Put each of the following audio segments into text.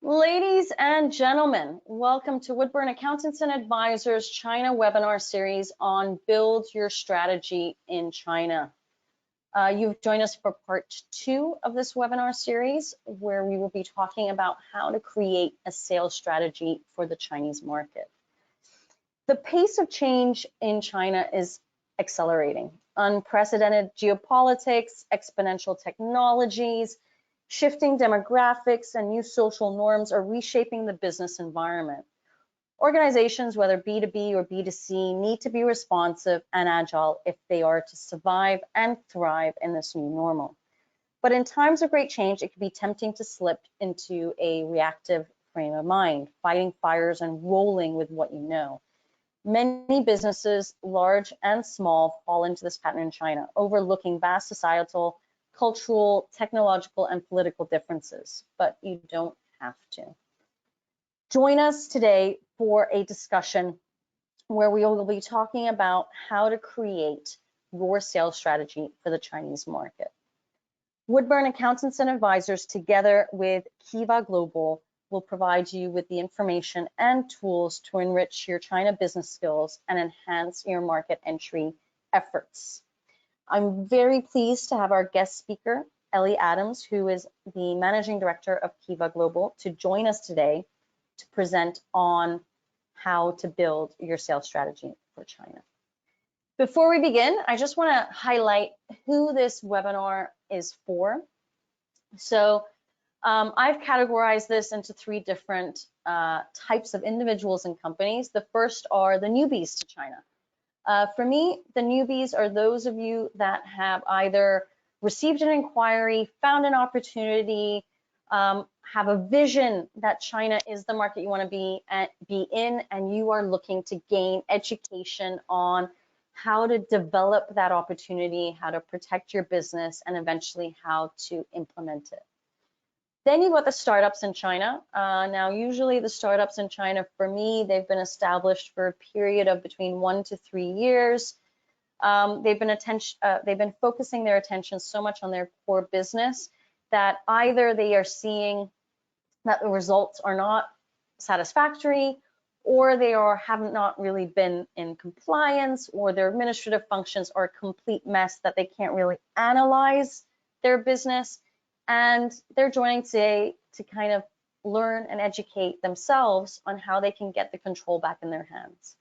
Ladies and gentlemen, welcome to Woodburn Accountants and Advisors China webinar series on Build Your Strategy in China. You've joined us for part 2 of this webinar series, where we will be talking about how to create a sales strategy for the Chinese market. The pace of change in China is accelerating. Unprecedented geopolitics, exponential technologies, shifting demographics, and new social norms are reshaping the business environment. Organizations, whether B2B or B2C, need to be responsive and agile if they are to survive and thrive in this new normal. But in times of great change, it can be tempting to slip into a reactive frame of mind, fighting fires and rolling with what you know. Many businesses, large and small, fall into this pattern in China, overlooking vast societal, cultural, technological, and political differences, but you don't have to. Join us today for a discussion where we will be talking about how to create your sales strategy for the Chinese market. Woodburn Accountants and Advisors, together with Kiva Global, will provide you with the information and tools to enrich your China business skills and enhance your market entry efforts. I'm very pleased to have our guest speaker, Ellie Adams, who is the Managing Director of Kiva Global, to join us today to present on how to build your sales strategy for China. Before we begin, I just want to highlight who this webinar is for. So I've categorized this into 3 different types of individuals and companies. The first are the newbies to China. For me, the newbies are those of you that have either received an inquiry, found an opportunity, have a vision that China is the market you want to be in, and you are looking to gain education on how to develop that opportunity, how to protect your business, and eventually how to implement it. Then you've got the startups in China. Now, usually the startups in China, for me, they've been established for a period of between 1 to 3 years. They've been focusing their attention so much on their core business that either they are seeing that the results are not satisfactory, or they have not really been in compliance, or their administrative functions are a complete mess that they can't really analyze their business. And they're joining today to kind of learn and educate themselves on how they can get the control back in their hands.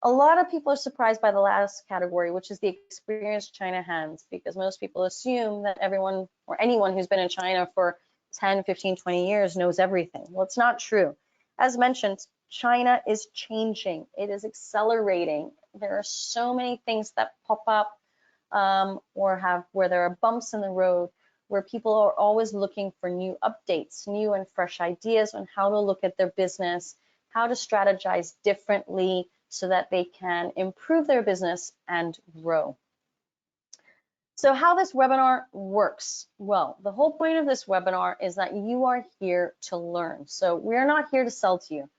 A lot of people are surprised by the last category, which is the experienced China hands, because most people assume that everyone or anyone who's been in China for 10, 15, 20 years knows everything. Well, it's not true. As mentioned, China is changing. It is accelerating. There are so many things that pop up where there are bumps in the road, where people are always looking for new updates, new and fresh ideas on how to look at their business, how to strategize differently so that they can improve their business and grow. So how this webinar works? Well, the whole point of this webinar is that you are here to learn. So we're not here to sell to you.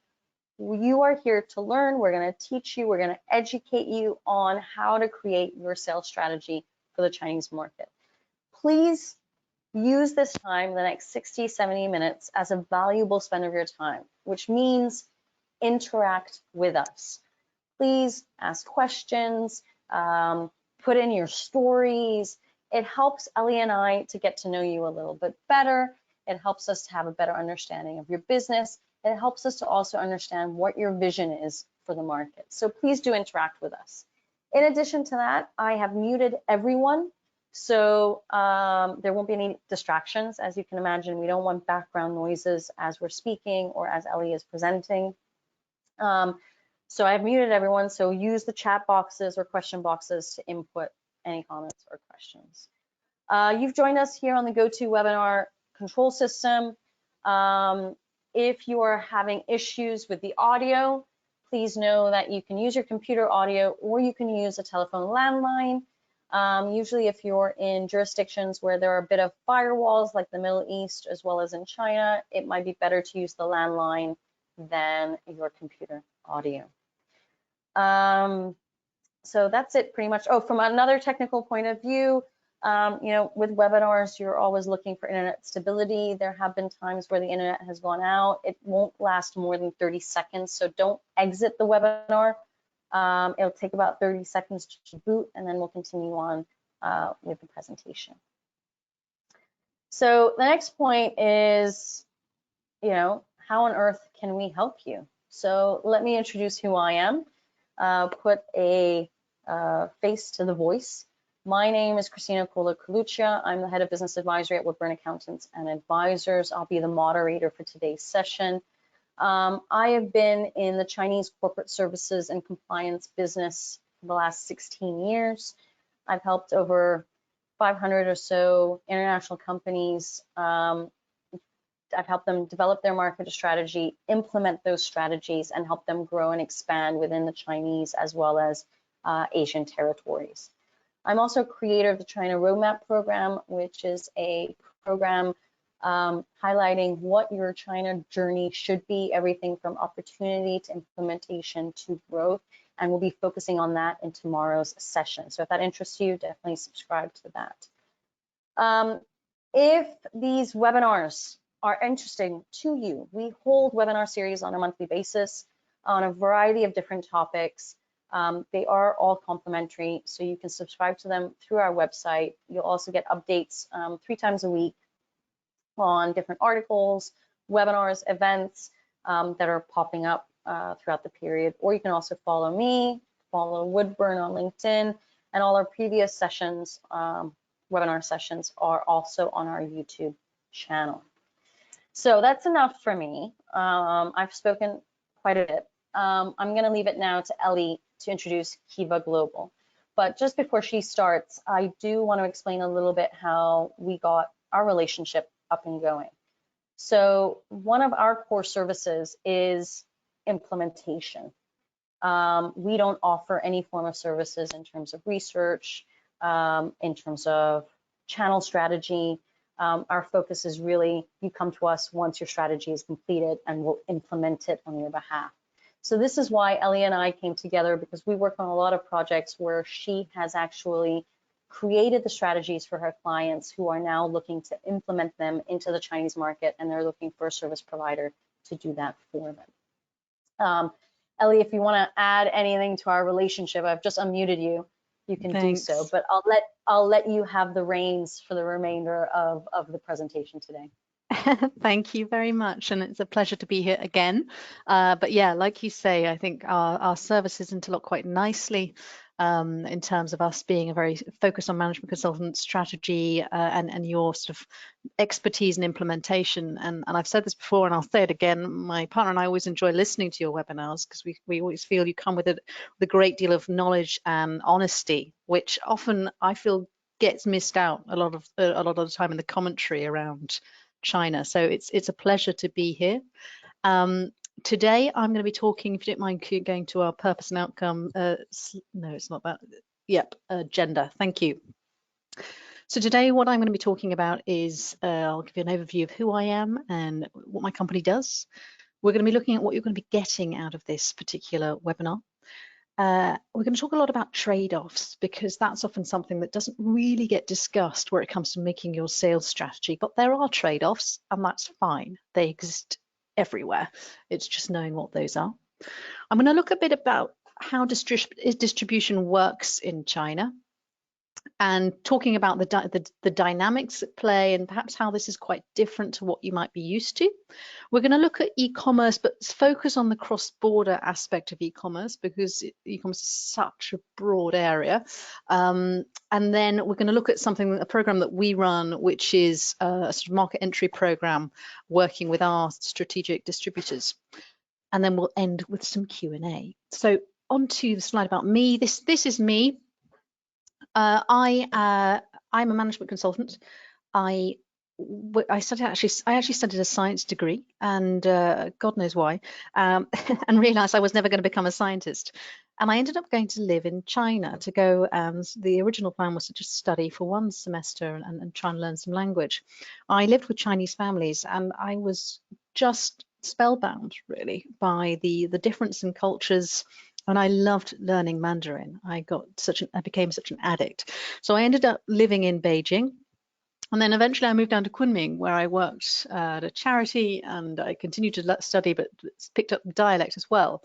You are here to learn. We're going to teach you, we're going to educate you on how to create your sales strategy for the Chinese market. Please use this time, the next 60, 70 minutes, as a valuable spend of your time, which means interact with us. Please ask questions, put in your stories. It helps Ellie and I to get to know you a little bit better. It helps us to have a better understanding of your business. It helps us to also understand what your vision is for the market. So please do interact with us. In addition to that, I have muted everyone. So there won't be any distractions. As you can imagine, we don't want background noises as we're speaking or as Ellie is presenting. So I've muted everyone, so use the chat boxes or question boxes to input any comments or questions. You've joined us here on the GoToWebinar control system. If you are having issues with the audio, please know that you can use your computer audio or you can use a telephone landline. Usually if you're in jurisdictions where there are a bit of firewalls like the Middle East as well as in China, it might be better to use the landline than your computer audio. So that's it pretty much. Oh, from another technical point of view, With webinars, you're always looking for internet stability. There have been times where the internet has gone out. It won't last more than 30 seconds, so don't exit the webinar. It'll take about 30 seconds to boot, and then we'll continue on with the presentation. So the next point is, how on earth can we help you? So let me introduce who I am, put a face to the voice. My name is Christina Coluccia. I'm the head of business advisory at Woodburn Accountants and Advisors. I'll be the moderator for today's session. I have been in the Chinese corporate services and compliance business for the last 16 years. I've helped over 500 or so international companies. I've helped them develop their market strategy, implement those strategies, and help them grow and expand within the Chinese as well as Asian territories. I'm also creator of the China Roadmap program, which is a program highlighting what your China journey should be, everything from opportunity to implementation to growth, and we'll be focusing on that in tomorrow's session. So if that interests you, definitely subscribe to that. If these webinars are interesting to you, we hold webinar series on a monthly basis on a variety of different topics. They are all complimentary, so you can subscribe to them through our website. You'll also get updates 3 times a week on different articles, webinars, events that are popping up throughout the period. Or you can also follow me, follow Woodburn on LinkedIn, and all our previous sessions, webinar sessions, are also on our YouTube channel. So that's enough for me. I've spoken quite a bit. I'm going to leave it now to Ellie to introduce Kiva Global. But just before she starts, I do want to explain a little bit how we got our relationship up and going. So one of our core services is implementation. We don't offer any form of services in terms of research, in terms of channel strategy. Our focus is really, you come to us once your strategy is completed and we'll implement it on your behalf. So this is why Ellie and I came together, because we work on a lot of projects where she has actually created the strategies for her clients who are now looking to implement them into the Chinese market, and they're looking for a service provider to do that for them. Ellie, if you want to add anything to our relationship, I've just unmuted you. You can Thanks. do so, but I'll let you have the reins for the remainder of the presentation today. Thank you very much, and it's a pleasure to be here again. But yeah, like you say, I think our services interlock quite nicely in terms of us being a very focused on management consultant strategy and your sort of expertise and implementation. And I've said this before, and I'll say it again, my partner and I always enjoy listening to your webinars, because we always feel you come with a great deal of knowledge and honesty, which often I feel gets missed out a lot of the time in the commentary around China. So it's a pleasure to be here. Today I'm going to be talking, if you don't mind, going to our purpose and outcome. No, it's not that. Yep, agenda. Thank you. So today what I'm going to be talking about is, I'll give you an overview of who I am and what my company does. We're going to be looking at what you're going to be getting out of this particular webinar. We're going to talk a lot about trade-offs, because that's often something that doesn't really get discussed where it comes to making your sales strategy. But there are trade-offs, and that's fine. They exist everywhere. It's just knowing what those are. I'm going to look a bit about how distribution works in China, and talking about the dynamics at play, and perhaps how this is quite different to what you might be used to. We're going to look at e-commerce, but focus on the cross-border aspect of e-commerce, because e-commerce is such a broad area. And then we're going to look at a program that we run, which is a sort of market entry program working with our strategic distributors. And then we'll end with some Q&A. So on to the slide about me. This is me. I'm a management consultant. I actually studied a science degree, and God knows why, and realized I was never going to become a scientist. And I ended up going to live in China to go, and the original plan was to just study for 1 semester and try and learn some language. I lived with Chinese families, and I was just spellbound really by the difference in cultures And I loved learning Mandarin. I became such an addict. So I ended up living in Beijing. And then eventually I moved down to Kunming, where I worked at a charity, and I continued to study, but picked up dialect as well.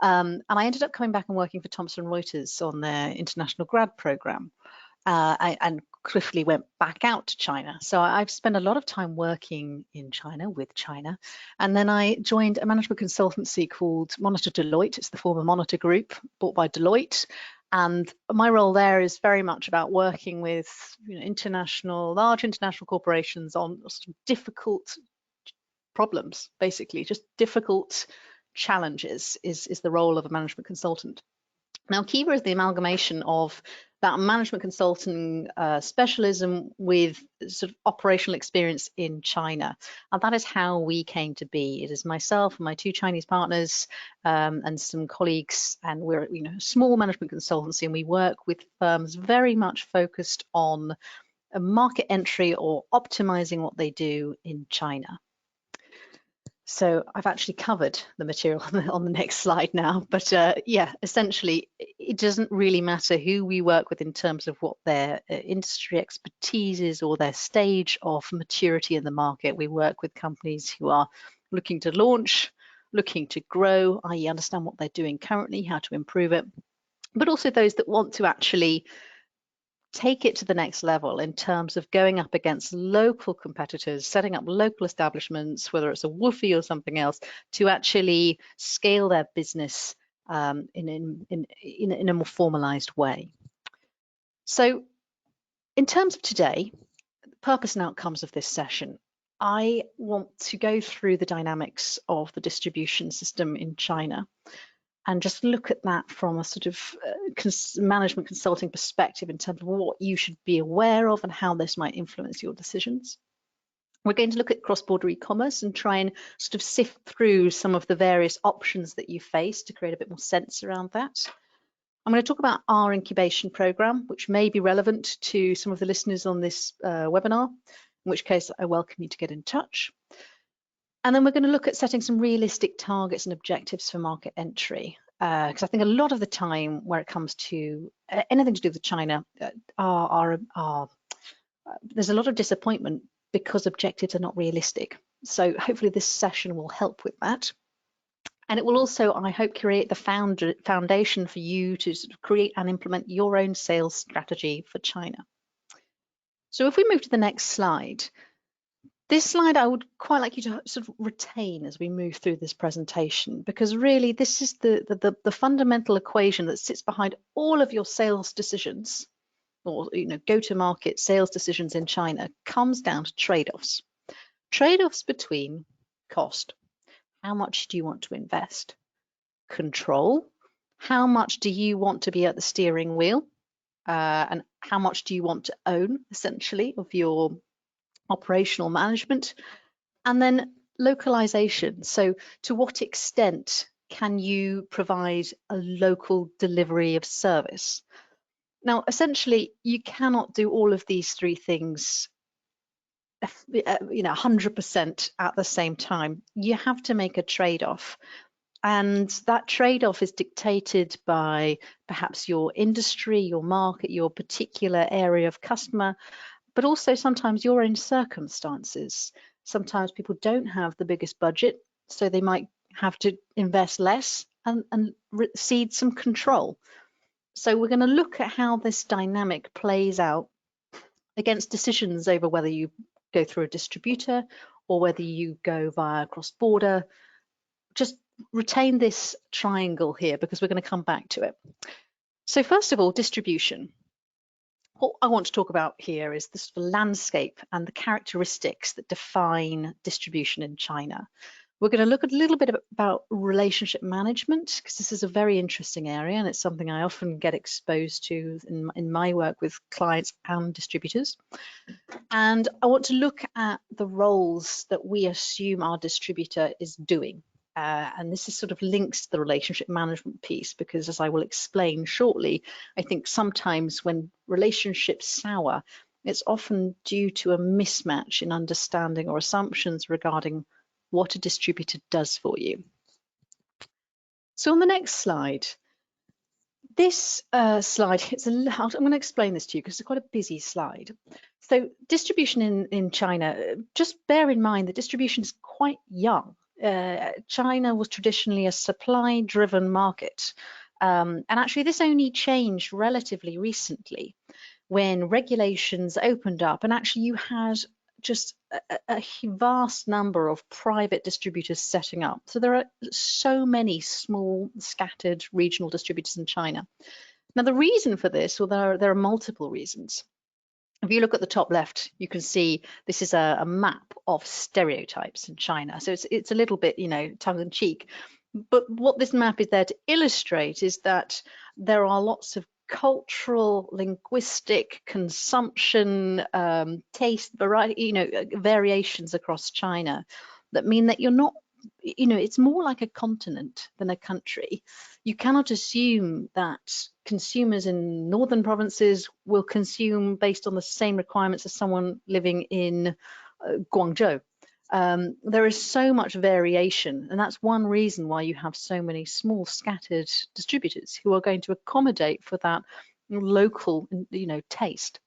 And I ended up coming back and working for Thomson Reuters on their international grad program, and quickly went back out to China. So I've spent a lot of time working in China with China. And then I joined a management consultancy called Monitor Deloitte. It's the former Monitor Group, bought by Deloitte. And my role there is very much about working with large international corporations on sort of difficult problems, basically, just difficult challenges is the role of a management consultant. Now, Kiva is the amalgamation of that management consulting specialism with sort of operational experience in China. And that is how we came to be. It is myself and my two Chinese partners and some colleagues, and we're a small management consultancy, and we work with firms very much focused on a market entry or optimizing what they do in China. So I've actually covered the material on the next slide now, but yeah, essentially it doesn't really matter who we work with in terms of what their industry expertise is or their stage of maturity in the market. We work with companies who are looking to launch, looking to grow, i.e. understand what they're doing currently, how to improve it, but also those that want to actually take it to the next level in terms of going up against local competitors, setting up local establishments, whether it's a woofie or something else, to actually scale their business in a more formalized way. So in terms of today, the purpose and outcomes of this session, I want to go through the dynamics of the distribution system in China and just look at that from a sort of management consulting perspective in terms of what you should be aware of and how this might influence your decisions. We're going to look at cross-border e-commerce and try and sort of sift through some of the various options that you face to create a bit more sense around that. I'm going to talk about our incubation program, which may be relevant to some of the listeners on this webinar, in which case I welcome you to get in touch. And then we're going to look at setting some realistic targets and objectives for market entry, because I think a lot of the time where it comes to anything to do with China, there's a lot of disappointment because objectives are not realistic. So hopefully this session will help with that. And it will also, I hope, create the foundation for you to sort of create and implement your own sales strategy for China. So if we move to the next slide, this slide I would quite like you to sort of retain as we move through this presentation, because really this is the fundamental equation that sits behind all of your sales decisions, or go-to-market sales decisions in China, comes down to trade-offs. Trade-offs between cost, how much do you want to invest? Control, how much do you want to be at the steering wheel? And how much do you want to own, essentially, of your operational management? And then localization. So to what extent can you provide a local delivery of service? Now, essentially, you cannot do all of these three things 100% at the same time. You have to make a trade-off. And that trade-off is dictated by perhaps your industry, your market, your particular area of customer, but also sometimes your own circumstances. Sometimes people don't have the biggest budget, so they might have to invest less and cede some control. So we're going to look at how this dynamic plays out against decisions over whether you go through a distributor or whether you go via cross-border. Just retain this triangle here because we're going to come back to it. So first of all, distribution. What I want to talk about here is the sort of landscape and the characteristics that define distribution in China. We're going to look a little bit about relationship management, because this is a very interesting area and it's something I often get exposed to in my work with clients and distributors. And I want to look at the roles that we assume our distributor is doing. And this is sort of links to the relationship management piece, because as I will explain shortly, I think sometimes when relationships sour, it's often due to a mismatch in understanding or assumptions regarding what a distributor does for you. So on the next slide, This slide, I'm going to explain this to you because it's quite a busy slide. So distribution in China, just bear in mind that distribution is quite young. China was traditionally a supply-driven market. And actually this only changed relatively recently when regulations opened up and actually you had just a vast number of private distributors setting up. So there are so many small, scattered regional distributors in China. Now, the reason for this, well, there are multiple reasons. If you look at the top left, you can see this is a map of stereotypes in China. So it's a little bit, tongue in cheek. But what this map is there to illustrate is that there are lots of cultural, linguistic, consumption, taste, variety, variations across China that mean that you're not, it's more like a continent than a country. You cannot assume that consumers in northern provinces will consume based on the same requirements as someone living in Guangzhou. There is so much variation, and that's one reason why you have so many small scattered distributors who are going to accommodate for that local, taste.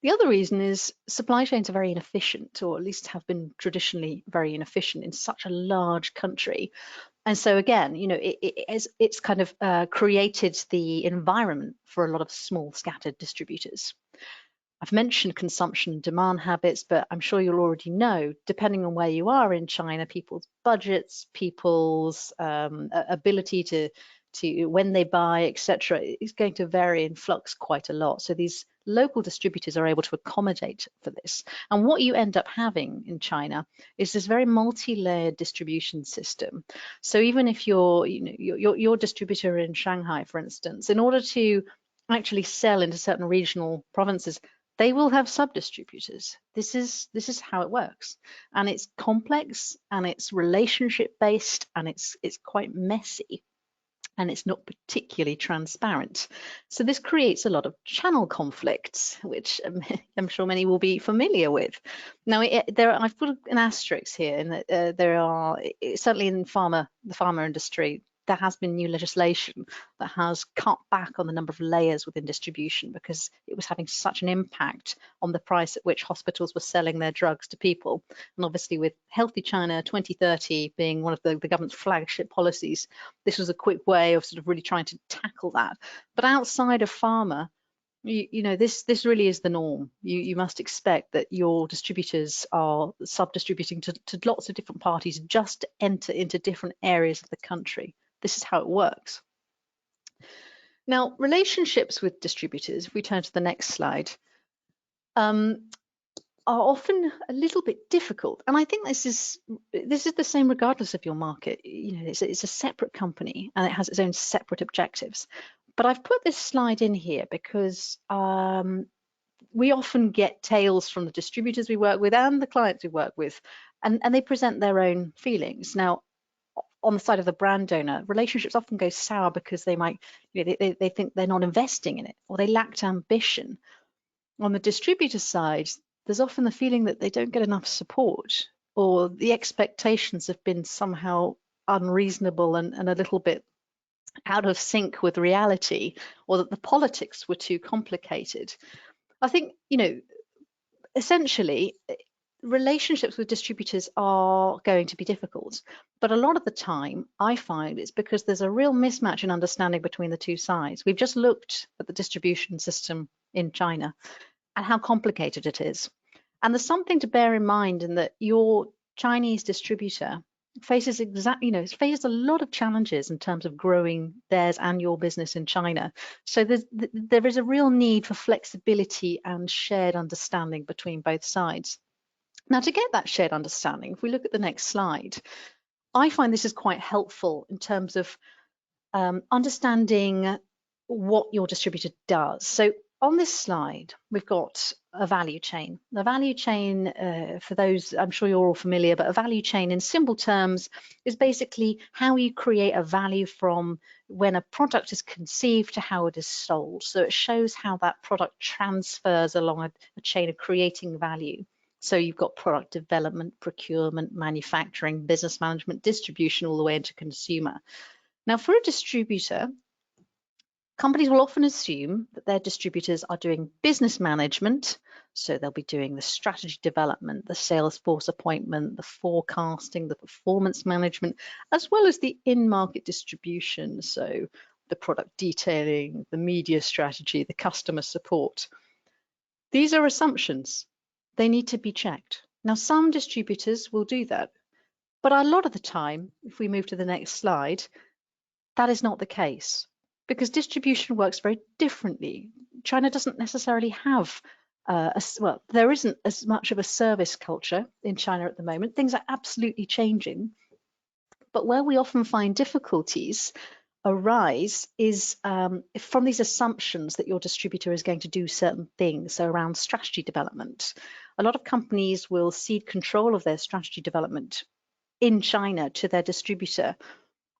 The other reason is supply chains are very inefficient, or at least have been traditionally very inefficient in such a large country. And so again, it's kind of created the environment for a lot of small scattered distributors. I've mentioned consumption and demand habits, but I'm sure you'll already know, depending on where you are in China, people's budgets, people's ability to when they buy, etc., is going to vary and flux quite a lot. So these local distributors are able to accommodate for this. And what you end up having in China is this very multi-layered distribution system. So even if you're, your distributor in Shanghai, for instance, in order to actually sell into certain regional provinces, they will have sub-distributors. This is how it works, and it's complex, and it's relationship based, and it's quite messy, and it's not particularly transparent. So this creates a lot of channel conflicts, which I'm sure many will be familiar with. Now, I've put an asterisk here, in that there are, certainly in the pharma industry, there has been new legislation that has cut back on the number of layers within distribution because it was having such an impact on the price at which hospitals were selling their drugs to people. And obviously with Healthy China 2030 being one of the government's flagship policies, this was a quick way of sort of really trying to tackle that. But outside of pharma, this really is the norm. You must expect that your distributors are sub-distributing to lots of different parties just to enter into different areas of the country. This is how it works. Now, relationships with distributors, if we turn to the next slide, are often a little bit difficult. And I think this is the same regardless of your market. It's a separate company and it has its own separate objectives. But I've put this slide in here because we often get tales from the distributors we work with and the clients we work with, and they present their own feelings. Now, on the side of the brand owner, relationships often go sour because they might, they think they're not investing in it, or they lacked ambition. On the distributor side, there's often the feeling that they don't get enough support, or the expectations have been somehow unreasonable and a little bit out of sync with reality, or that the politics were too complicated. I think, essentially, relationships with distributors are going to be difficult, but a lot of the time I find it's because there's a real mismatch in understanding between the two sides. We've just looked at the distribution system in China and how complicated it is. And there's something to bear in mind in that your Chinese distributor faces faces a lot of challenges in terms of growing theirs and your business in China. So there is a real need for flexibility and shared understanding between both sides. Now, to get that shared understanding, if we look at the next slide, I find this is quite helpful in terms of understanding what your distributor does. So on this slide, we've got a value chain. The value chain, for those, I'm sure you're all familiar, but a value chain in simple terms is basically how you create a value from when a product is conceived to how it is sold. So it shows how that product transfers along a chain of creating value. So you've got product development, procurement, manufacturing, business management, distribution, all the way into consumer. Now, for a distributor, Companies will often assume that their distributors are doing business management, so they'll be doing the strategy development, the sales force appointment, the forecasting, the performance management, as well as the in-market distribution, so the product detailing, the media strategy, the customer support. These are assumptions. They need to be checked. Now, some distributors will do that, but a lot of the time, if we move to the next slide, that is not the case, because distribution works very differently. China doesn't necessarily have, well, there isn't as much of a service culture in China at the moment. Things are absolutely changing. But where we often find difficulties arise is from these assumptions that your distributor is going to do certain things. So around strategy development, a lot of companies will cede control of their strategy development in China to their distributor,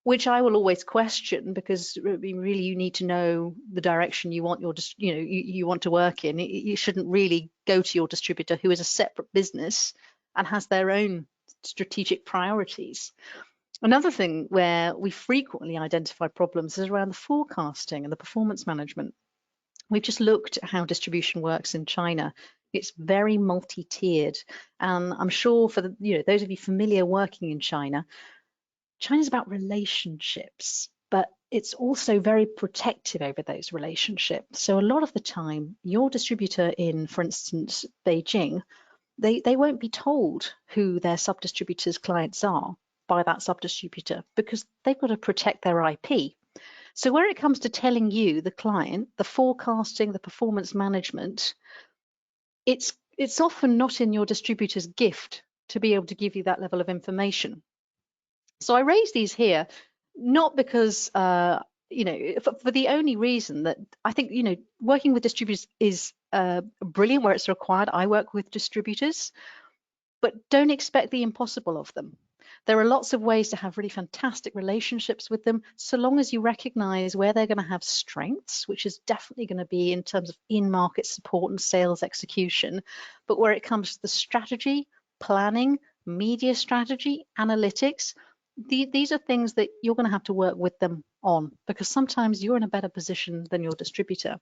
which I will always question, because really you need to know the direction you want you want to work in. You shouldn't really go to your distributor, who is a separate business and has their own strategic priorities. Another thing where we frequently identify problems is around the forecasting and the performance management. We've just looked at how distribution works in China. It's very multi-tiered, and I'm sure for those of you familiar working in China, China's about relationships, but it's also very protective over those relationships. So a lot of the time, your distributor in, for instance, Beijing, they won't be told who their sub-distributors' clients are by that sub-distributor, because they've got to protect their IP. So where it comes to telling you, the client, the forecasting, the performance management, it's often not in your distributor's gift to be able to give you that level of information. So I raise these here, not because, for the only reason that I think, working with distributors is brilliant where it's required. I work with distributors, but don't expect the impossible of them. There are lots of ways to have really fantastic relationships with them, so long as you recognize where they're going to have strengths, which is definitely going to be in terms of in-market support and sales execution, but where it comes to the strategy, planning, media strategy, analytics, these are things that you're going to have to work with them on, because sometimes you're in a better position than your distributor.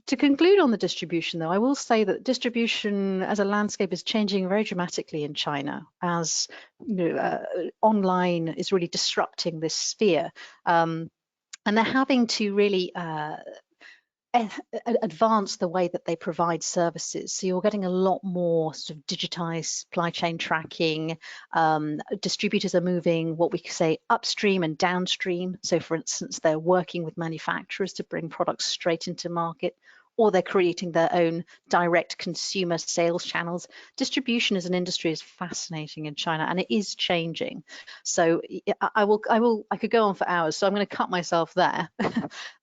To conclude on the distribution, though, I will say that distribution as a landscape is changing very dramatically in China, as online is really disrupting this sphere, and they're having to really advance the way that they provide services. So you're getting a lot more sort of digitized supply chain tracking. Distributors are moving what we say upstream and downstream. So for instance, they're working with manufacturers to bring products straight into market, or they're creating their own direct consumer sales channels. Distribution as an industry is fascinating in China, and it is changing. So I could go on for hours, so I'm going to cut myself there.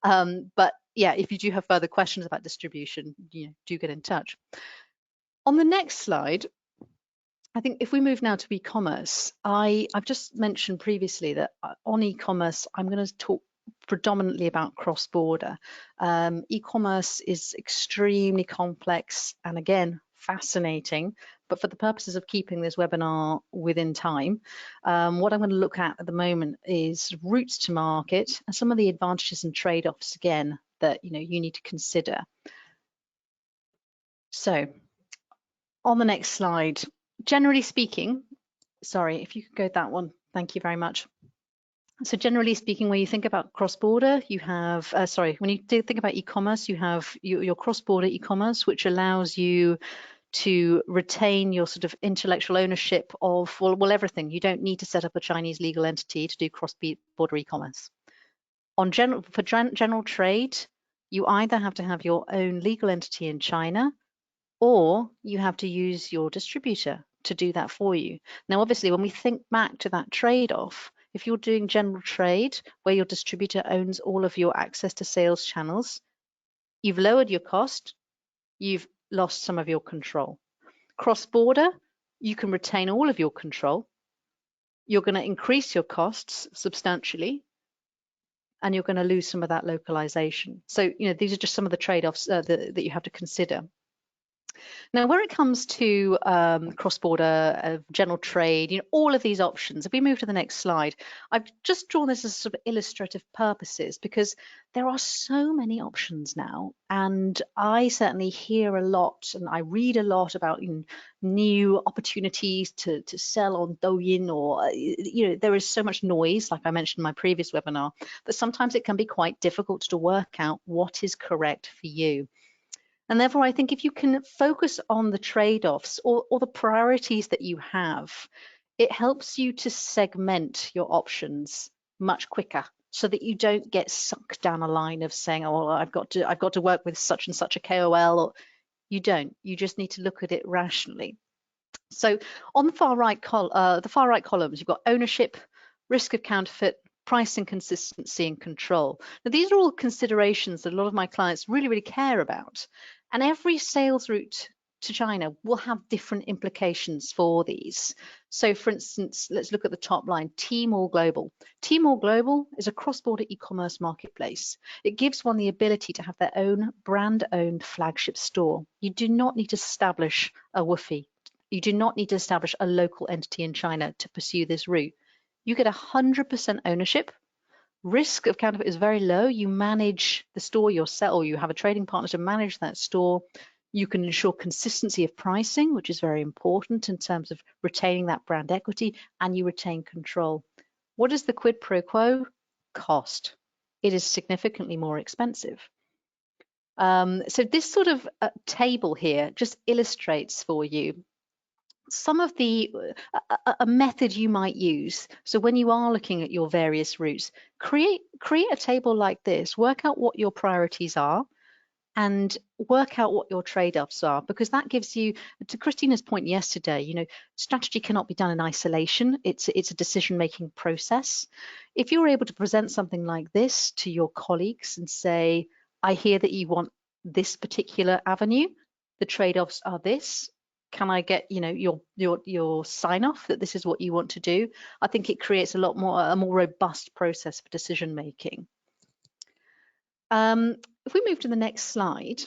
But yeah, if you do have further questions about distribution, do get in touch. On the next slide, I think if we move now to e-commerce, I've just mentioned previously that on e-commerce, I'm going to talk predominantly about cross-border. E-commerce is extremely complex and, again, fascinating, but for the purposes of keeping this webinar within time, what I'm going to look at the moment is routes to market and some of the advantages and trade-offs, again, that you need to consider. So on the next slide, generally speaking, sorry, if you could go that one, thank you very much. So generally speaking, when you think about cross-border, you have, when you think about e-commerce, you have your cross-border e-commerce, which allows you to retain your sort of intellectual ownership of, well, everything. You don't need to set up a Chinese legal entity to do cross-border e-commerce. For general trade, you either have to have your own legal entity in China, or you have to use your distributor to do that for you. Now, obviously, when we think back to that trade-off, if you're doing general trade where your distributor owns all of your access to sales channels, you've lowered your cost, you've lost some of your control. Cross-border, you can retain all of your control, you're going to increase your costs substantially, and you're going to lose some of that localization. So, these are just some of the trade-offs that you have to consider. Now, when it comes to cross-border, general trade, all of these options, if we move to the next slide, I've just drawn this as sort of illustrative purposes because there are so many options now. And I certainly hear a lot and I read a lot about new opportunities to sell on Douyin, or, there is so much noise, like I mentioned in my previous webinar, that sometimes it can be quite difficult to work out what is correct for you. And therefore, I think if you can focus on the trade-offs or the priorities that you have, it helps you to segment your options much quicker so that you don't get sucked down a line of saying, oh, well, I've got to work with such and such a KOL. Or you don't. You just need to look at it rationally. So on the far right columns, you've got ownership, risk of counterfeit, pricing consistency, and control. Now, these are all considerations that a lot of my clients really, really care about. And every sales route to China will have different implications for these. So for instance, let's look at the top line, Tmall Global. Tmall Global is a cross-border e-commerce marketplace. It gives one the ability to have their own brand-owned flagship store. You do not need to establish a WFOE. You do not need to establish a local entity in China to pursue this route. You get 100% ownership. Risk of counterfeit is very low. You manage the store yourself, or you have a trading partner to manage that store. You can ensure consistency of pricing, which is very important in terms of retaining that brand equity, and you retain control. What is the quid pro quo? Cost. It is significantly more expensive. So this sort of table here just illustrates for you some of a method you might use. So when you are looking at your various routes, create a table like this, work out what your priorities are, and work out what your trade-offs are, because that gives you, to Christina's point yesterday, strategy cannot be done in isolation. It's a decision-making process. If you're able to present something like this to your colleagues and say, I hear that you want this particular avenue, the trade-offs are this. Can I get, your sign off that this is what you want to do? I think it creates a more robust process for decision making. If we move to the next slide,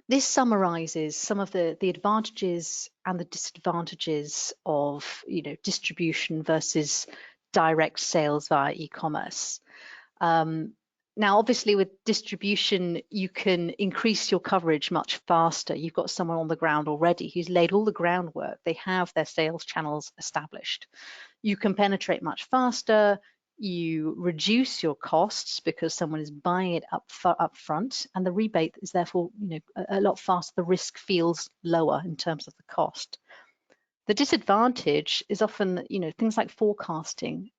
this summarizes some of the advantages and the disadvantages of, distribution versus direct sales via e-commerce. Now, obviously, with distribution, you can increase your coverage much faster. You've got someone on the ground already who's laid all the groundwork. They have their sales channels established. You can penetrate much faster. You reduce your costs because someone is buying it up front, and the rebate is therefore, a lot faster. The risk feels lower in terms of the cost. The disadvantage is often, things like forecasting.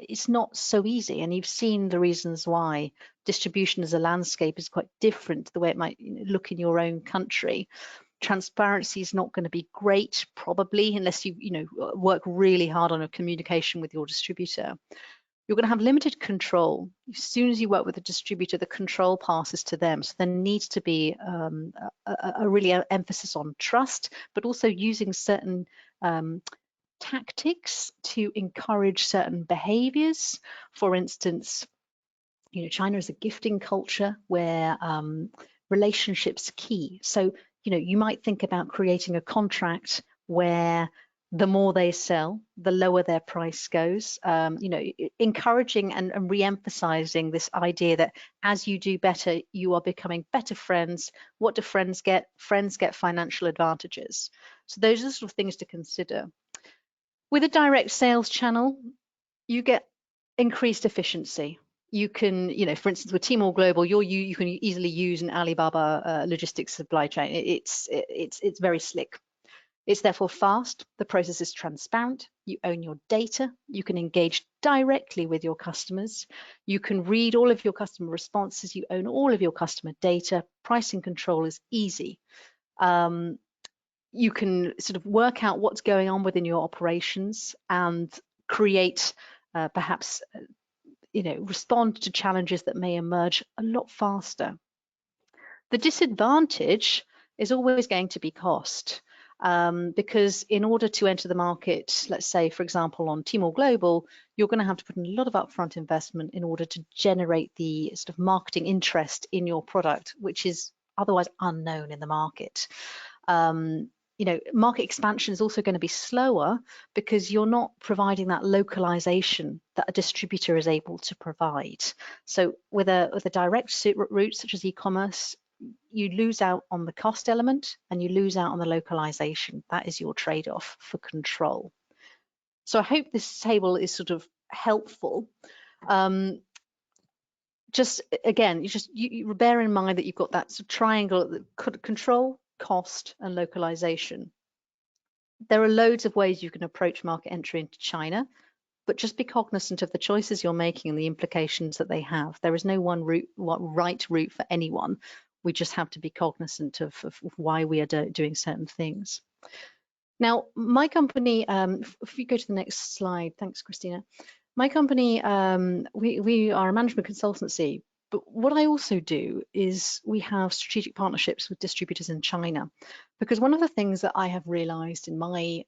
It's not so easy, and you've seen the reasons why. Distribution as a landscape is quite different to the way it might look in your own country. Transparency is not going to be great, probably, unless you work really hard on a communication with your distributor. You're going to have limited control. As soon as you work with a distributor, the control passes to them. So there needs to be a really emphasis on trust, but also using certain tactics to encourage certain behaviors. For instance, China is a gifting culture where relationships are key. So, you might think about creating a contract where the more they sell, the lower their price goes, encouraging and re-emphasizing this idea that as you do better, you are becoming better friends. What do friends get? Friends get financial advantages. So those are the sort of things to consider. With a direct sales channel, you get increased efficiency. You can, for instance, with Tmall Global, you can easily use an Alibaba logistics supply chain. It's very slick. It's therefore fast. The process is transparent. You own your data. You can engage directly with your customers. You can read all of your customer responses. You own all of your customer data. Pricing control is easy. You can sort of work out what's going on within your operations and create, perhaps, respond to challenges that may emerge a lot faster. The disadvantage is always going to be cost, because in order to enter the market, let's say, for example, on Tmall Global, you're going to have to put in a lot of upfront investment in order to generate the sort of marketing interest in your product, which is otherwise unknown in the market. You know, market expansion is also going to be slower because you're not providing that localization that a distributor is able to provide. So with a direct route such as e-commerce, you lose out on the cost element and you lose out on the localization. That is your trade-off for control. So I hope this table is sort of helpful. Just again, you bear in mind that you've got that sort of triangle that control, cost, and localization. There are loads of ways you can approach market entry into China, but just be cognizant of the choices you're making and the implications that they have. There is no one right route for anyone. We just have to be cognizant of why we are doing certain things. Now, my company, if you go to the next slide, thanks, Christina. My company, we are a management consultancy, but what I also do is we have strategic partnerships with distributors in China, because one of the things that I have realized in my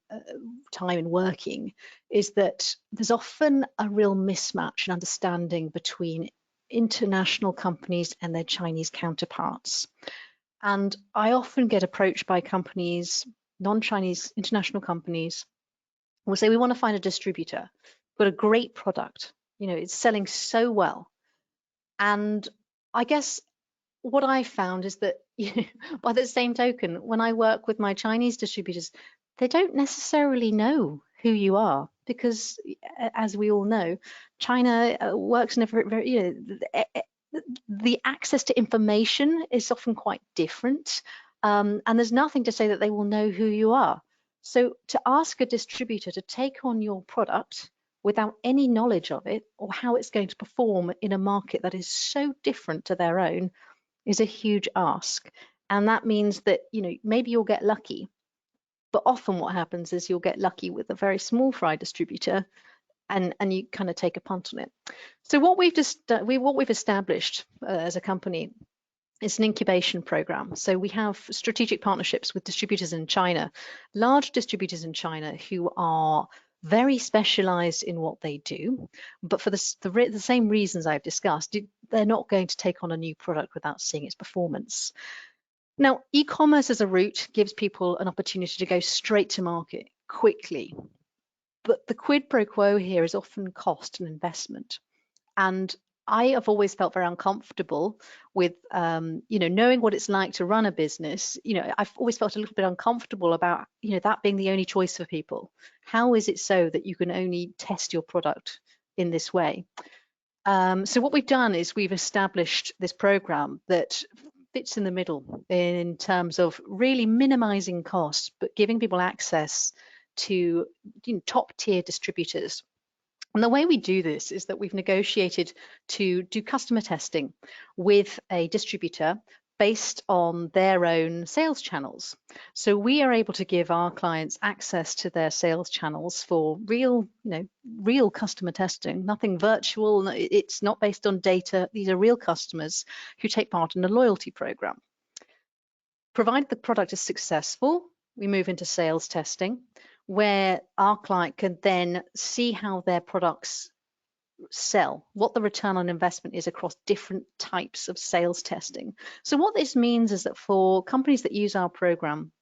time in working is that there's often a real mismatch in understanding between international companies and their Chinese counterparts. And I often get approached by companies, non-Chinese international companies, will say, we want to find a distributor, got a great product, you know, it's selling so well. And I guess what I found is that, you know, by the same token, when I work with my Chinese distributors, they don't necessarily know who you are, because as we all know, China works in a very, you know, the access to information is often quite different. And there's nothing to say that they will know who you are. So to ask a distributor to take on your product without any knowledge of it or how it's going to perform in a market that is so different to their own is a huge ask. And that means that, you know, maybe you'll get lucky, but often what happens is you'll get lucky with a very small fry distributor and you kind of take a punt on it. So what we've established as a company is an incubation program. So we have strategic partnerships with distributors in China, large distributors in China who are very specialized in what they do, but for the same reasons I've discussed, they're not going to take on a new product without seeing its performance. Now, e-commerce as a route gives people an opportunity to go straight to market quickly, but the quid pro quo here is often cost and investment. And I have always felt very uncomfortable with, you know, knowing what it's like to run a business. You know, I've always felt a little bit uncomfortable about, you know, that being the only choice for people. How is it so that you can only test your product in this way? So what we've done is we've established this program that fits in the middle in terms of really minimizing costs, but giving people access to, you know, top tier distributors. And the way we do this is that we've negotiated to do customer testing with a distributor based on their own sales channels. So we are able to give our clients access to their sales channels for real, you know, real customer testing, nothing virtual. It's not based on data. These are real customers who take part in a loyalty program. Provided the product is successful, we move into sales testing, where our client can then see how their products sell, what the return on investment is across different types of sales testing. So what this means is that for companies that use our program,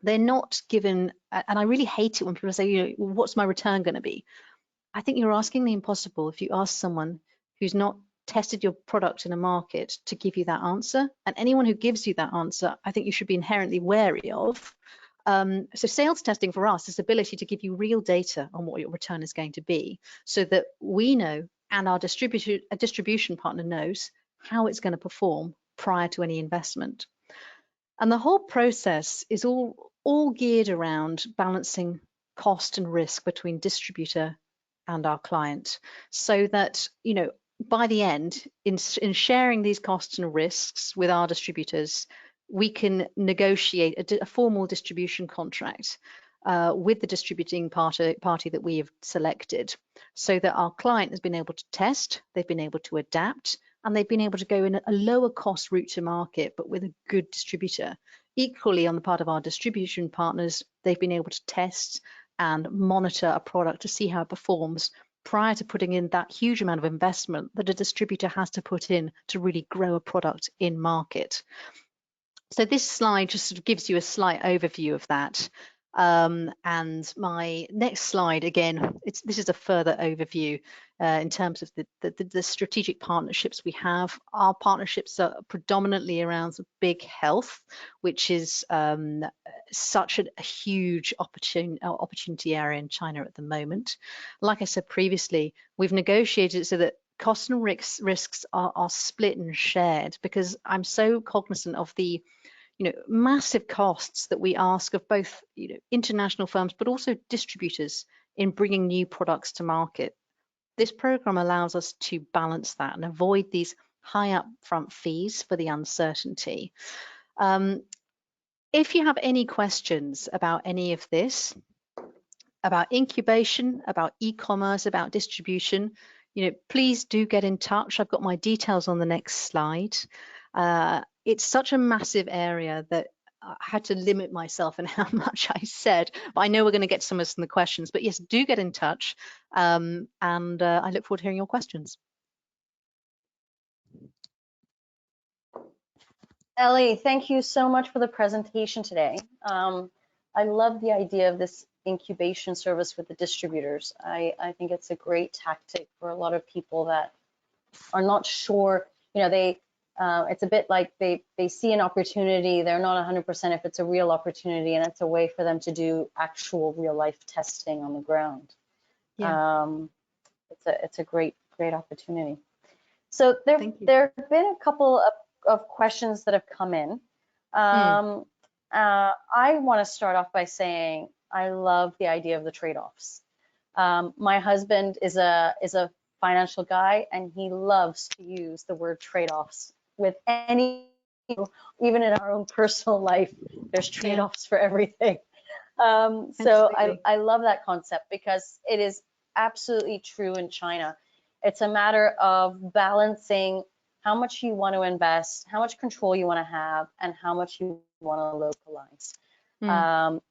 they're not given, and I really hate it when people say, you know, what's my return going to be? I think you're asking the impossible if you ask someone who's not tested your product in a market to give you that answer. And anyone who gives you that answer, I think you should be inherently wary of. So sales testing for us is the ability to give you real data on what your return is going to be, so that we know and our distribution partner knows how it's going to perform prior to any investment. And the whole process is all geared around balancing cost and risk between distributor and our client, so that, you know, by the end, in sharing these costs and risks with our distributors, we can negotiate a formal distribution contract with the distributing party that we have selected, so that our client has been able to test, they've been able to adapt, and they've been able to go in a lower cost route to market, but with a good distributor. Equally, on the part of our distribution partners, they've been able to test and monitor a product to see how it performs prior to putting in that huge amount of investment that a distributor has to put in to really grow a product in market. So this slide just sort of gives you a slight overview of that. And my next slide, again, this is a further overview in terms of the strategic partnerships we have. Our partnerships are predominantly around big health, which is such a huge opportunity area in China at the moment. Like I said previously, we've negotiated so that costs and risks are split and shared, because I'm so cognizant of the massive costs that we ask of both international firms but also distributors in bringing new products to market. This program allows us to balance that and avoid these high upfront fees for the uncertainty. If you have any questions about any of this, about incubation, about e-commerce, about distribution, please do get in touch. I've got my details on the next slide. It's such a massive area that I had to limit myself in how much I said, but I know we're going to get some of the questions. But yes, do get in touch, and I look forward to hearing your questions. Ellie, thank you so much for the presentation today. I love the idea of this incubation service with the distributors. I think it's a great tactic for a lot of people that are not sure. It's a bit like they see an opportunity, they're not 100% if it's a real opportunity, and it's a way for them to do actual real life testing on the ground. Yeah. It's a great opportunity. So there have been a couple of questions that have come in. I want to start off by saying I love the idea of the trade-offs. My husband is a financial guy, and he loves to use the word trade-offs with even in our own personal life. There's trade-offs for everything. So I love that concept because it is absolutely true in China. It's a matter of balancing how much you want to invest, how much control you want to have, and how much you want to localize.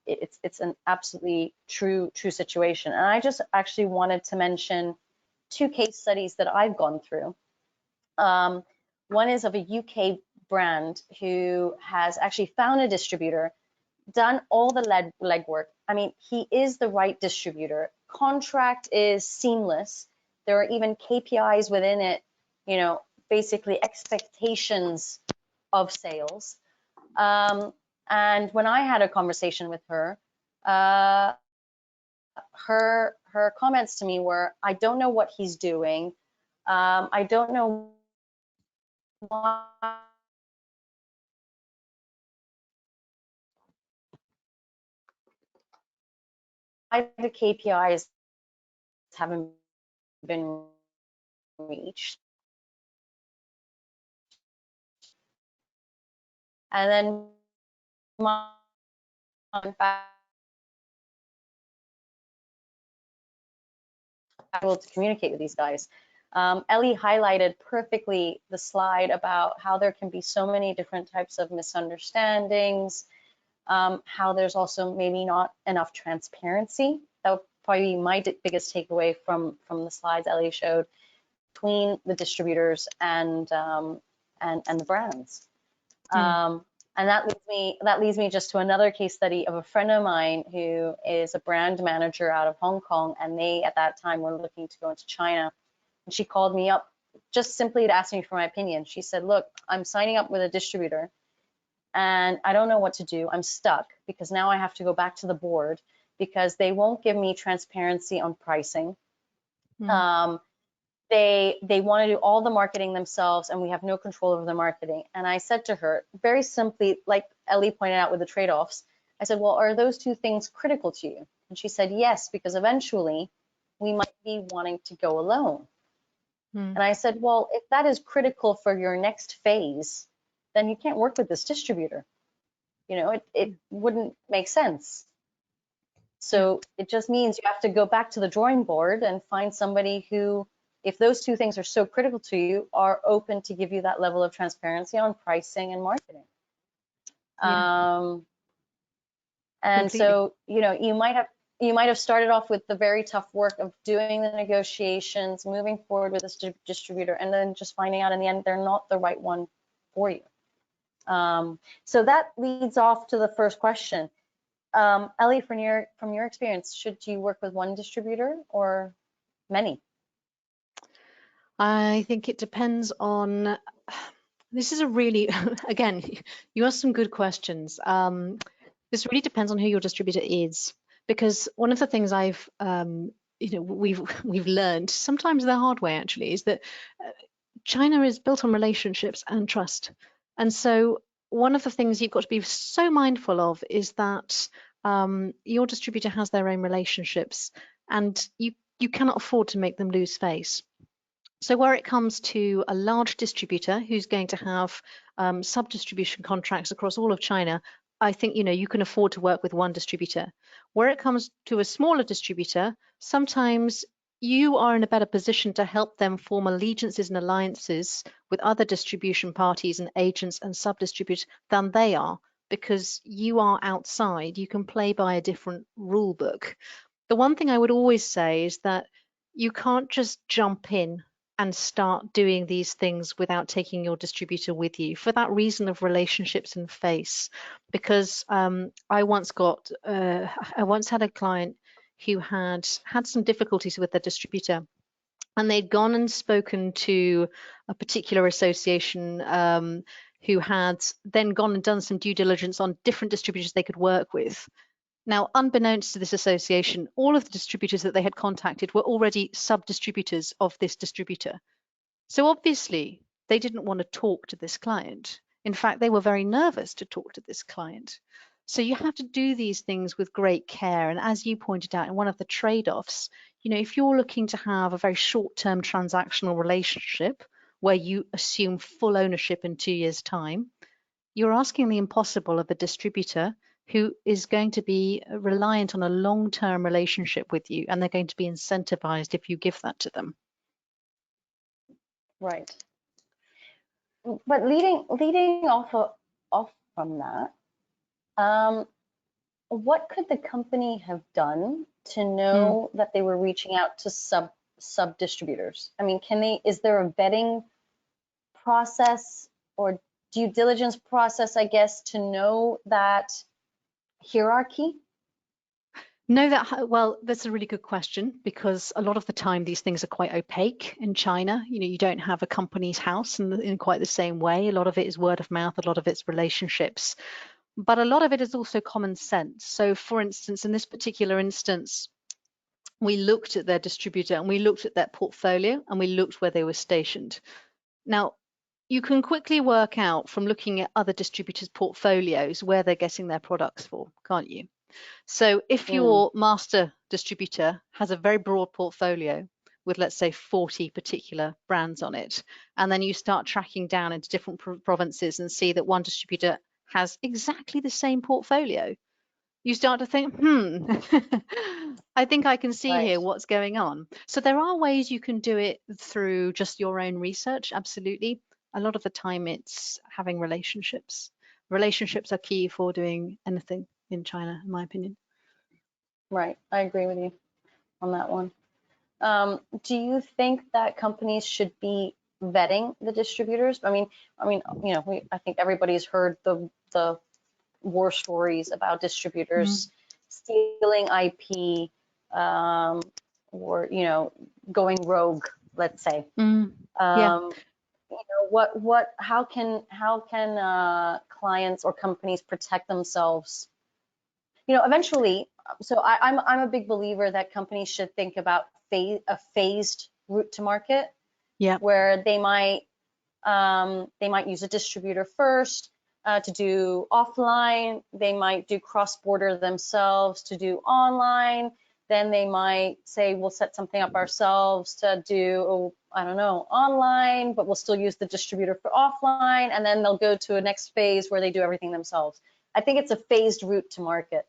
It's an absolutely true situation. And I just actually wanted to mention 2 case studies that I've gone through. One is of a UK brand who has actually found a distributor, done all the legwork. I mean, he is the right distributor. Contract is seamless. There are even KPIs within it, basically expectations of sales. And when I had a conversation with her, her comments to me were, I don't know what he's doing. I don't know why the KPIs haven't been reached. And then able to communicate with these guys. Ellie highlighted perfectly the slide about how there can be so many different types of misunderstandings, how there's also maybe not enough transparency. That would probably be my biggest takeaway from the slides Ellie showed, between the distributors and the brands. And that leads me just to another case study of a friend of mine who is a brand manager out of Hong Kong, and they at that time were looking to go into China. And she called me up just simply to ask me for my opinion. She said, look, I'm signing up with a distributor and I don't know what to do. I'm stuck because now I have to go back to the board because they won't give me transparency on pricing. They want to do all the marketing themselves, and we have no control over the marketing. And I said to her, very simply, like Ellie pointed out with the trade-offs, I said, well, are those 2 things critical to you? And she said, yes, because eventually we might be wanting to go alone. And I said, well, if that is critical for your next phase, then you can't work with this distributor. It wouldn't make sense. So it just means you have to go back to the drawing board and find somebody who, if those 2 things are so critical to you, are open to give you that level of transparency on pricing and marketing. And so, you might have started off with the very tough work of doing the negotiations, moving forward with this distributor, and then just finding out in the end they're not the right one for you. So that leads off to the first question. Ellie, from your experience, should you work with one distributor or many? I think it depends on, this is a really, again, you asked some good questions. This really depends on who your distributor is, because one of the things we've learned, sometimes the hard way actually, is that China is built on relationships and trust. And so one of the things you've got to be so mindful of is that your distributor has their own relationships, and you cannot afford to make them lose face. So where it comes to a large distributor who's going to have sub-distribution contracts across all of China, I think you can afford to work with one distributor. Where it comes to a smaller distributor, sometimes you are in a better position to help them form allegiances and alliances with other distribution parties and agents and sub-distributors than they are, because you are outside. You can play by a different rule book. The one thing I would always say is that you can't just jump in and start doing these things without taking your distributor with you, for that reason of relationships and face. Because I once had a client who had some difficulties with their distributor, and they'd gone and spoken to a particular association who had then gone and done some due diligence on different distributors they could work with. Now, unbeknownst to this association, all of the distributors that they had contacted were already sub-distributors of this distributor. So obviously, they didn't want to talk to this client. In fact, they were very nervous to talk to this client. So you have to do these things with great care. And as you pointed out in one of the trade-offs, if you're looking to have a very short-term transactional relationship where you assume full ownership in 2 years' time, you're asking the impossible of a distributor who is going to be reliant on a long-term relationship with you, and they're going to be incentivized if you give that to them. Right. But leading off from that, what could the company have done to know that they were reaching out to sub distributors? I mean, is there a vetting process or due diligence process, I guess, to know that hierarchy? No, that's a really good question, because a lot of the time these things are quite opaque in China. You don't have a company's house in quite the same way. A lot of it is word of mouth, a lot of it's relationships, but a lot of it is also common sense. So for instance, in this particular instance, we looked at their distributor and we looked at their portfolio and we looked where they were stationed. Now, you can quickly work out from looking at other distributors' portfolios where they're getting their products for, can't you? So if your master distributor has a very broad portfolio with, let's say, 40 particular brands on it, and then you start tracking down into different provinces and see that one distributor has exactly the same portfolio, you start to think, I think I can see here what's going on. So there are ways you can do it through just your own research, absolutely. A lot of the time it's having relationships. Relationships are key for doing anything in China, in my opinion. Right, I agree with you on that one. Do you think that companies should be vetting the distributors? I mean, I think everybody's heard the war stories about distributors stealing IP, or going rogue, let's say. Yeah. How can clients or companies protect themselves? Eventually. So I'm a big believer that companies should think about a phased route to market. Yeah. Where they might use a distributor first to do offline. They might do cross-border themselves to do online. Then they might say, we'll set something up ourselves to do, I don't know, online, but we'll still use the distributor for offline. And then they'll go to a next phase where they do everything themselves. I think it's a phased route to market.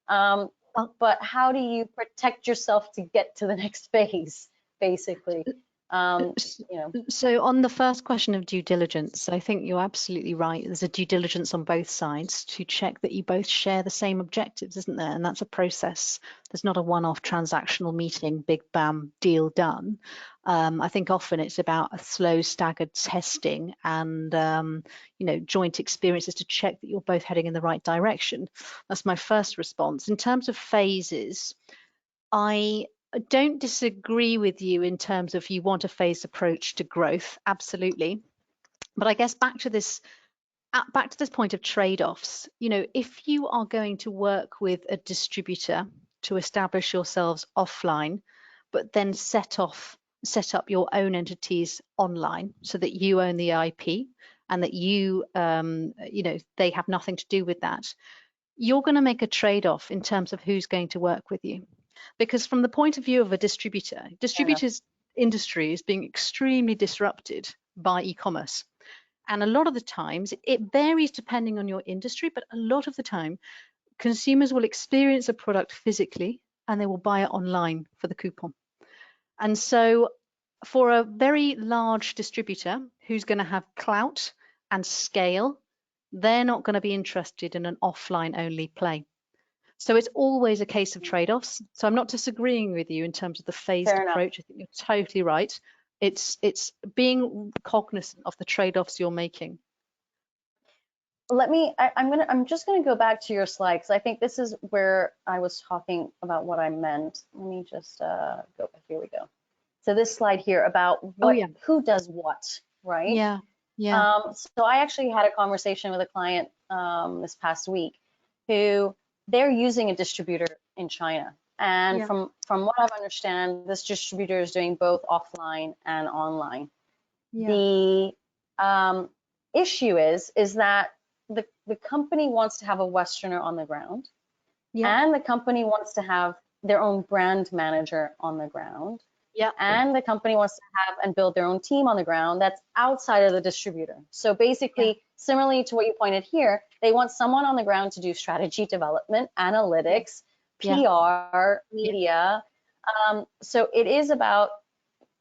But how do you protect yourself to get to the next phase, basically? You know, So on the first question of due diligence, I think you're absolutely right. There's a due diligence on both sides to check that you both share the same objectives, isn't there? And that's a process. There's not a one-off transactional meeting, big bam, deal done. I think often it's about a slow, staggered testing and joint experiences to check that you're both heading in the right direction. That's my first response. In terms of phases, I don't disagree with you in terms of you want a phased approach to growth, absolutely. But I guess back to this point of trade-offs, if you are going to work with a distributor to establish yourselves offline, but then set up your own entities online so that you own the IP and that they have nothing to do with that, you're going to make a trade-off in terms of who's going to work with you. Because from the point of view of a distributors industry is being extremely disrupted by e-commerce. And a lot of the times, it varies depending on your industry, but a lot of the time, consumers will experience a product physically and they will buy it online for the coupon. And so for a very large distributor who's going to have clout and scale, they're not going to be interested in an offline only play. So it's always a case of trade-offs. So I'm not disagreeing with you in terms of the phased approach. I think you're totally right. It's being cognizant of the trade-offs you're making. I'm just gonna go back to your slide because I think this is where I was talking about what I meant. Let me just go back. Here we go. So this slide here about who does what, right? Yeah. So I actually had a conversation with a client this past week who they're using a distributor in China. And from what I understand, this distributor is doing both offline and online. The issue is that the company wants to have a Westerner on the ground, and the company wants to have their own brand manager on the ground, and the company wants to have and build their own team on the ground that's outside of the distributor. So basically, similarly to what you pointed here, they want someone on the ground to do strategy development, analytics, PR, media. So it is about,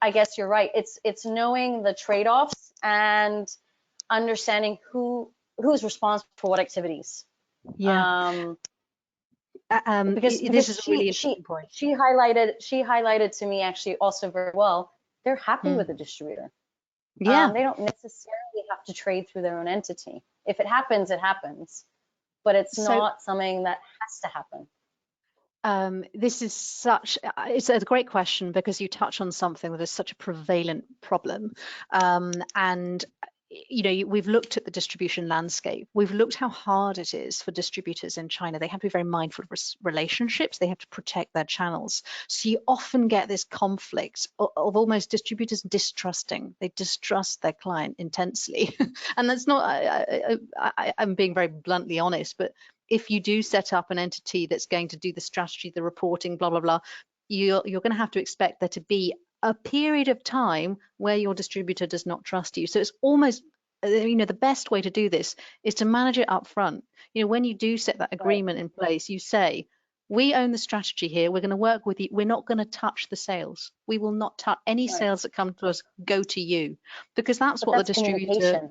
I guess you're right, it's knowing the trade-offs and understanding who's responsible for what activities. Because this is a really important point. She highlighted to me actually also very well, they're happy with the distributor. They don't necessarily have to trade through their own entity. If it happens, it happens, but it's not something that has to happen. It's a great question because you touch on something that is such a prevalent problem. And we've looked at the distribution landscape. We've looked how hard it is for distributors in China. They have to be very mindful of relationships. They have to protect their channels. So you often get this conflict of almost distributors distrusting. They distrust their client intensely. And that's not, I'm being very bluntly honest, but if you do set up an entity that's going to do the strategy, the reporting, blah, blah, blah, you're going to have to expect there to be a period of time where your distributor does not trust you. So it's almost, the best way to do this is to manage it up front. When you do set that agreement in place, you say, we own the strategy here. We're going to work with you. We're not going to touch the sales. We will not touch any sales that come to us, go to you, because that's what the distributor.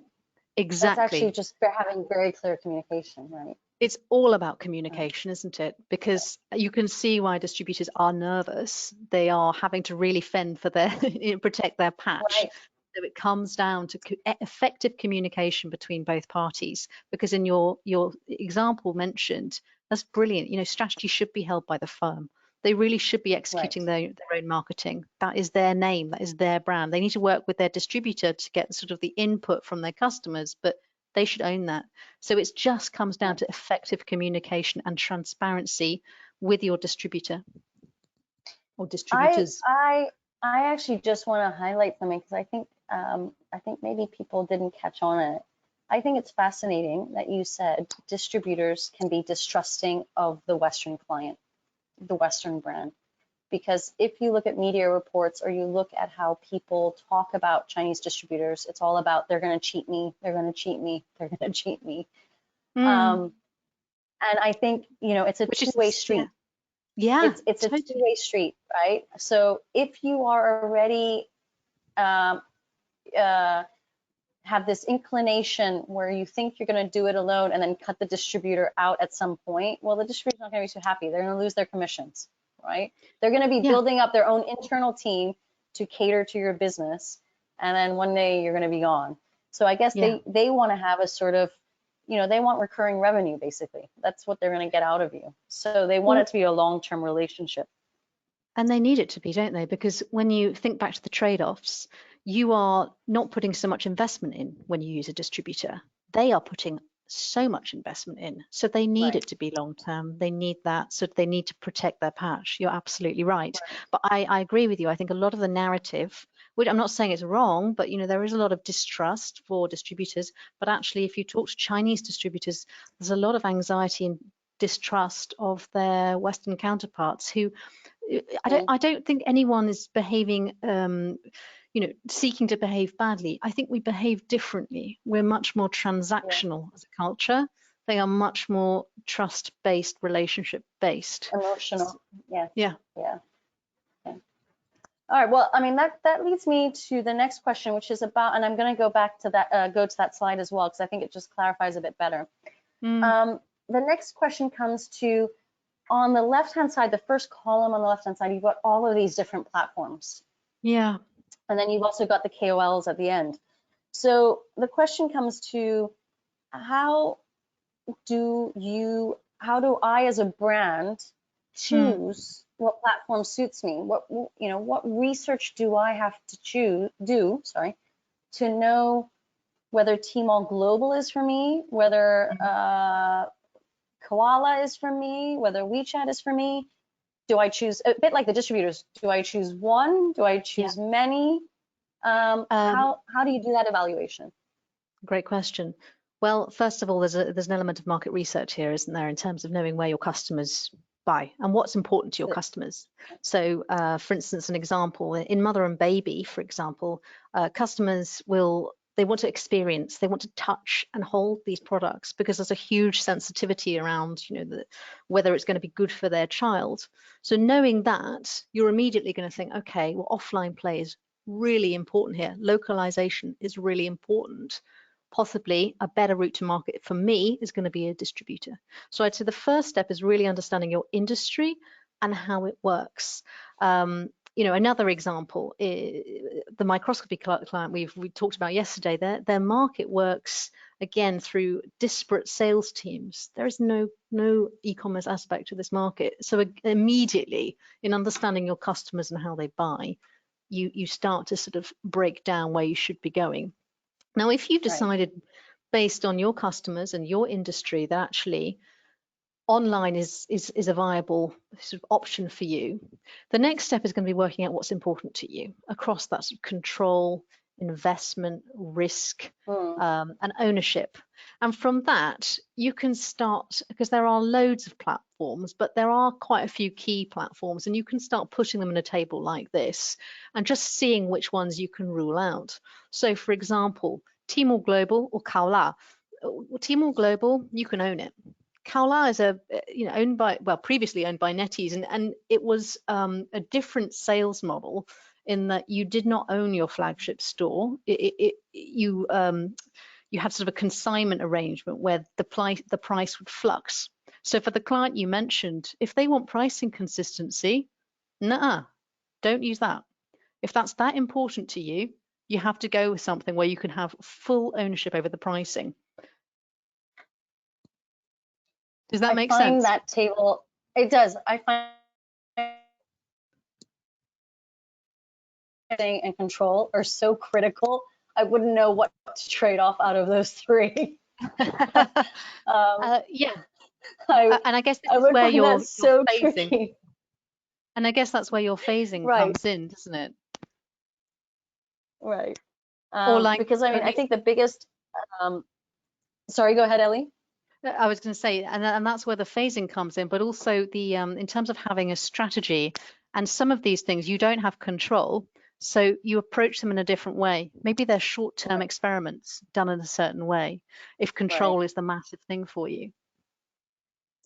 Exactly. That's actually just having very clear communication, right? It's all about communication, isn't it? Because you can see why distributors are nervous. They are having to really fend for protect their patch. Right. So it comes down to effective communication between both parties. Because in your example mentioned, that's brilliant. Strategy should be held by the firm. They really should be executing their own marketing. That is their name. That is their brand. They need to work with their distributor to get sort of the input from their customers, but they should own that. So it just comes down to effective communication and transparency with your distributor or distributors. I actually just want to highlight something because I think maybe people didn't catch on it. I think it's fascinating that you said distributors can be distrusting of the Western client, the Western brand. Because if you look at media reports or you look at how people talk about Chinese distributors, it's all about they're going to cheat me, they're going to cheat me, they're going to cheat me. And I think, it's a two-way street. Yeah. It's a two-way street, right? So if you are already um, have this inclination where you think you're going to do it alone and then cut the distributor out at some point, well, the distributor's not going to be too happy. They're going to lose their commissions, right? They're going to be building up their own internal team to cater to your business, and then one day you're going to be gone. So I guess they want to have a sort of, you know, they want recurring revenue, basically. That's what they're going to get out of you. So they want it to be a long-term relationship. And they need it to be, don't they? Because when you think back to the trade-offs, you are not putting so much investment in when you use a distributor. They are putting so much investment in. So they need it to be long-term. They need that. So they need to protect their patch. You're absolutely right. But I agree with you. I think a lot of the narrative, which I'm not saying it's wrong, but you know, there is a lot of distrust for distributors. But actually, if you talk to Chinese distributors, there's a lot of anxiety and distrust of their Western counterparts who I don't think anyone is behaving, you know, seeking to behave badly. I think we behave differently. We're much more transactional as a culture. They are much more trust-based, relationship-based. Emotional. Yeah. Yeah. Yeah. Yeah. All right. Well, I mean, that leads me to the next question, which is about, and I'm going to go back to that, go to that slide as well, because I think it just clarifies a bit better. The next question comes to, on the left-hand side, the first column on the left-hand side, you've got all of these different platforms. Yeah. And then you've also got the KOLs at the end. So the question comes to, how do I as a brand choose what platform suits me? What research do I have to do to know whether Tmall Global is for me, whether Koala is for me, whether WeChat is for me? Do I choose, a bit like the distributors, do I choose one? Do I choose many? How do you do that evaluation? Great question. Well, first of all, there's an element of market research here, isn't there, in terms of knowing where your customers buy and what's important to your customers. So, for instance, an example in mother and baby, for example, customers they want to experience, they want to touch and hold these products because there's a huge sensitivity around, you know, whether it's going to be good for their child. So knowing that, you're immediately going to think, okay, well, offline play is really important here. Localization is really important. Possibly a better route to market for me is going to be a distributor. So I'd say the first step is really understanding your industry and how it works. You know, another example is the microscopy client we talked about yesterday. Their market works again through disparate sales teams. There is no e-commerce aspect to this market. So immediately, in understanding your customers and how they buy, you start to sort of break down where you should be going. Now, if you've decided based on your customers and your industry that actually online is a viable sort of option for you, the next step is going to be working out what's important to you across that sort of control, investment, risk, and ownership. And from that, you can start, because there are loads of platforms, but there are quite a few key platforms, and you can start putting them in a table like this and just seeing which ones you can rule out. So for example, Tmall Global or Kaola. Tmall Global, you can own it. Kaola is previously owned by NetEase, and it was a different sales model in that you did not own your flagship store. You had sort of a consignment arrangement where the price would flux. So for the client you mentioned, if they want pricing consistency, don't use that. If that's that important to you, you have to go with something where you can have full ownership over the pricing. Does that make sense? I find that table, it does. I find and control are so critical. I wouldn't know what to trade off out of those three. Yeah. And I guess this is where you're phasing. Tricky. And I guess that's where your phasing comes in, doesn't it? Right. Because I mean, I think the biggest, sorry, go ahead, Ellie. I was going to say, and that's where the phasing comes in, but also the in terms of having a strategy, and some of these things you don't have control, so you approach them in a different way. Maybe they're short-term experiments done in a certain way, if control is the massive thing for you.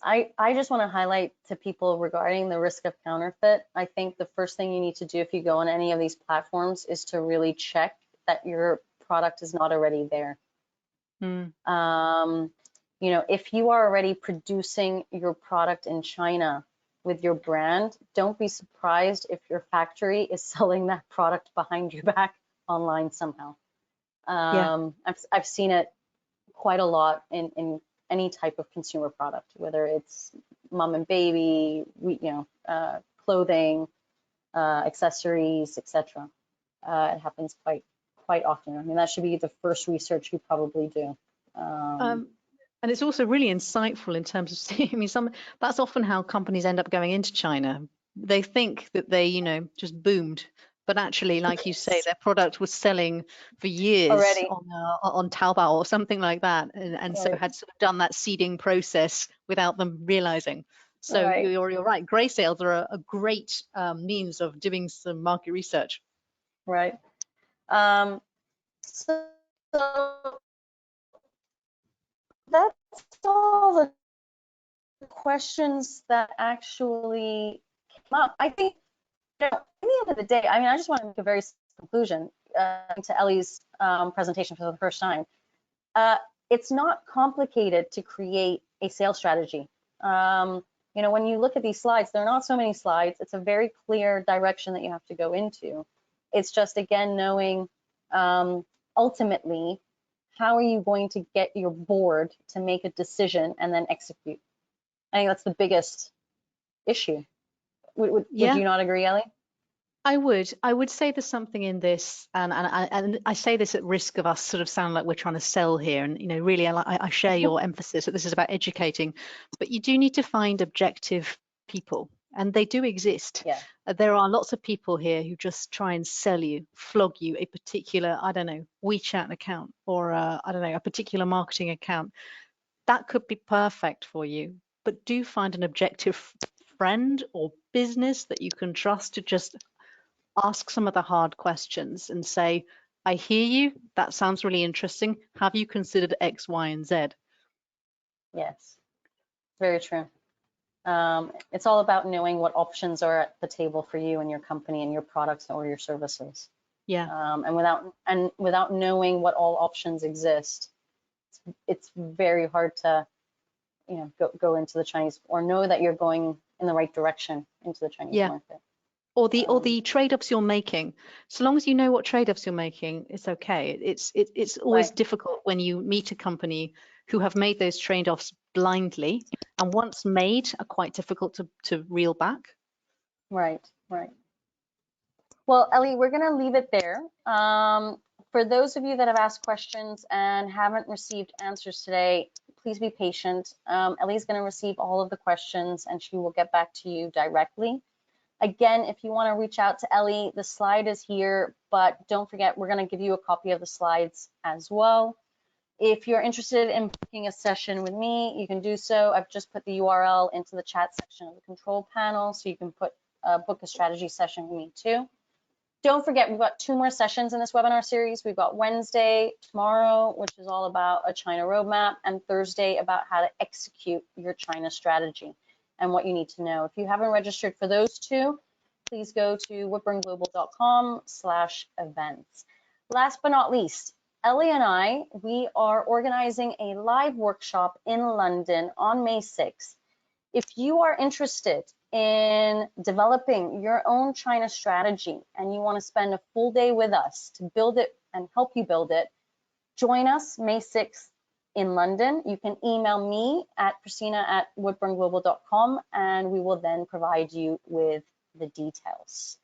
I just want to highlight to people regarding the risk of counterfeit. I think the first thing you need to do if you go on any of these platforms is to really check that your product is not already there. You know, if you are already producing your product in China with your brand, don't be surprised if your factory is selling that product behind your back online somehow. I've seen it quite a lot in any type of consumer product, whether it's mom and baby, clothing, accessories, etc. It happens quite often. I mean, that should be the first research you probably do. And it's also really insightful in terms of, I mean, that's often how companies end up going into China. They think that they, you know, just boomed, but actually, like you say, their product was selling for years already on Taobao or something like that, and so had sort of done that seeding process without them realizing. So you're right. Grey sales are a great means of doing some market research. Right. So that's all the questions that actually came up. I think, you know, at the end of the day, I mean, I just want to make a very conclusion to Ellie's presentation for the first time. It's not complicated to create a sales strategy. You know, when you look at these slides, there are not so many slides. It's a very clear direction that you have to go into. It's just, again, knowing ultimately, how are you going to get your board to make a decision and then execute? I think that's the biggest issue. Would you not agree, Ellie? I would say there's something in this, and I say this at risk of us sort of sound like we're trying to sell here, and you know, really, I share your emphasis that this is about educating, but you do need to find objective people, and they do exist. Yeah. There are lots of people here who just try and sell you, flog you a particular, I don't know, WeChat account, or I don't know, a particular marketing account. That could be perfect for you, but do find an objective friend or business that you can trust to just ask some of the hard questions and say, I hear you, that sounds really interesting. Have you considered X, Y, and Z? Yes, very true. It's all about knowing what options are at the table for you and your company and your products or your services. Yeah. And without knowing what all options exist, it's very hard to, you know, go into the Chinese, or know that you're going in the right direction into the Chinese market. Or the trade-offs you're making. So long as you know what trade-offs you're making, it's okay. It's always difficult when you meet a company who have made those trade-offs blindly, and once made are quite difficult to reel back. Right. Well, Ellie, we're going to leave it there. For those of you that have asked questions and haven't received answers today, please be patient. Ellie's going to receive all of the questions and she will get back to you directly. Again, if you want to reach out to Ellie, the slide is here, but don't forget, we're going to give you a copy of the slides as well. If you're interested in booking a session with me, you can do so. I've just put the URL into the chat section of the control panel, so you can book a strategy session with me too. Don't forget, we've got 2 more sessions in this webinar series. We've got Wednesday, tomorrow, which is all about a China roadmap, and Thursday about how to execute your China strategy and what you need to know. If you haven't registered for those 2, please go to woodburnglobal.com/events. Last but not least, Ellie and we are organizing a live workshop in London on May 6th. If you are interested in developing your own China strategy and you want to spend a full day with us to build it and help you build it, join us May 6th in London. You can email me at Christina@woodburnglobal.com and we will then provide you with the details.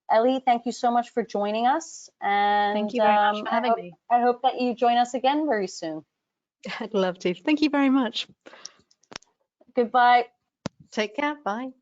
Ellie, thank you so much for joining us. And thank you very much for having me. I hope that you join us again very soon. I'd love to. Thank you very much. Goodbye. Take care. Bye.